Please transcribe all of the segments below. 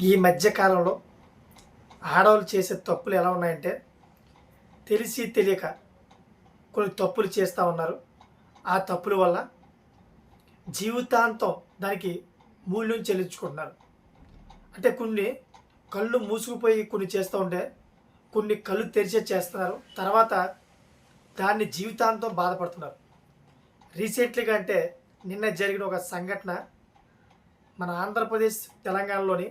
ఈ మధ్య కాలంలో ఆడవాళ్ళు చేసే తప్పులు ఎలా ఉన్నాయంటే తెలిసి తెలియక కొన్ని తప్పులు చేస్తూ ఉన్నారు. ఆ తప్పుల వల్ల జీవితాంతం దానికి మూల్యం చెల్లించుకుంటున్నారు. అంటే కొన్ని కళ్ళు మూసుకుపోయి కొన్ని చేస్తూ ఉంటే కొన్ని కళ్ళు తెరిచే చేస్తున్నారు. తర్వాత దాన్ని జీవితాంతం బాధపడుతున్నారు. రీసెంట్లీగా అంటే నిన్న జరిగిన ఒక సంఘటన మన ఆంధ్రప్రదేశ్ తెలంగాణలోని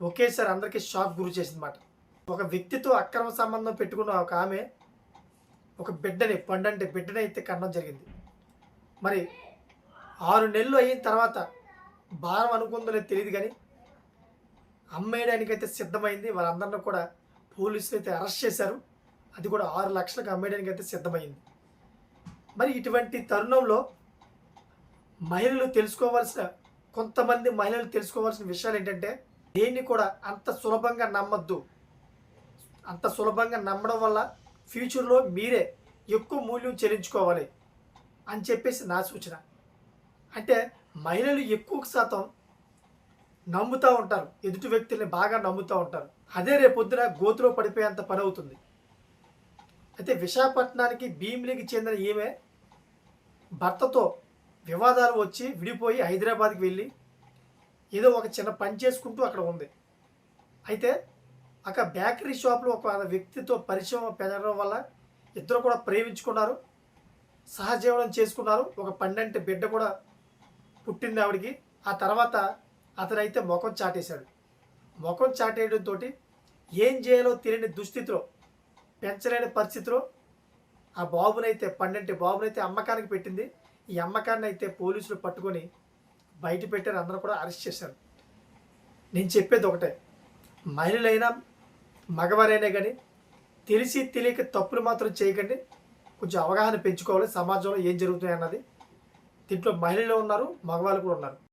ఒకేసారి అందరికీ షాక్ గురి చేసిందన్నమాట. ఒక వ్యక్తితో అక్రమ సంబంధం పెట్టుకున్న ఒక ఆమె ఒక బిడ్డని పండంటి బిడ్డని అయితే కనడం జరిగింది. మరి 6 నెలలు అయిన తర్వాత భారం అనుకుందో లేదో తెలియదు కానీ అమ్మేయడానికైతే సిద్ధమైంది. వాళ్ళందరినీ కూడా పోలీసులు అయితే అరెస్ట్ చేశారు. అది కూడా 6 లక్షలకు అమ్మేయడానికి అయితే సిద్ధమైంది. మరి ఇటువంటి తరుణంలో కొంతమంది మహిళలు తెలుసుకోవాల్సిన విషయాలు ఏంటంటే దేన్ని కూడా అంత సులభంగా నమ్మద్దు. అంత సులభంగా నమ్మడం వల్ల ఫ్యూచర్లో మీరే ఎక్కువ మూల్యం చెల్లించుకోవాలి అని చెప్పేసి నా సూచన. అంటే మహిళలు ఎక్కువ శాతం నమ్ముతూ ఉంటారు, ఎదుటి వ్యక్తుల్ని బాగా నమ్ముతూ ఉంటారు. అదే రేపొద్దున గోతులో పడిపోయేంత పని అవుతుంది. అయితే విశాఖపట్నానికి భీమిలికి చెందిన ఈమె భర్తతో వివాదాలు వచ్చి విడిపోయి హైదరాబాద్కి వెళ్ళి ఏదో ఒక చిన్న పని చేసుకుంటూ అక్కడ ఉంది. అయితే అక్కడ బేకరీ షాప్లో ఒక వ్యక్తితో పరిచయం పెరగడం వల్ల ఇద్దరు కూడా ప్రేమించుకున్నారు, సహజీవనం చేసుకున్నారు. ఒక 12 బిడ్డ కూడా పుట్టింది ఆవిడికి. ఆ తర్వాత అతనైతే ముఖం చాటేశాడు. ముఖం చాటేయడంతో ఏం చేయాలో తెలియని దుస్థితిలో, పెంచలేని పరిస్థితిలో ఆ బాబునైతే 12 బాబునైతే అమ్మకానికి పెట్టింది. ఈ అమ్మకాన్ని అయితే పోలీసులు పట్టుకొని బయట పెట్టారు. అందరూ కూడా అరెస్ట్ చేశారు. నేను చెప్పేది ఒకటే, మహిళలైనా మగవారైనా కానీ తెలిసి తెలియక తప్పులు మాత్రం చేయకండి. కొంచెం అవగాహన పెంచుకోవాలి సమాజంలో ఏం జరుగుతుంది అన్నది. దీంట్లో మహిళలు ఉన్నారు, మగవాళ్ళు కూడా ఉన్నారు.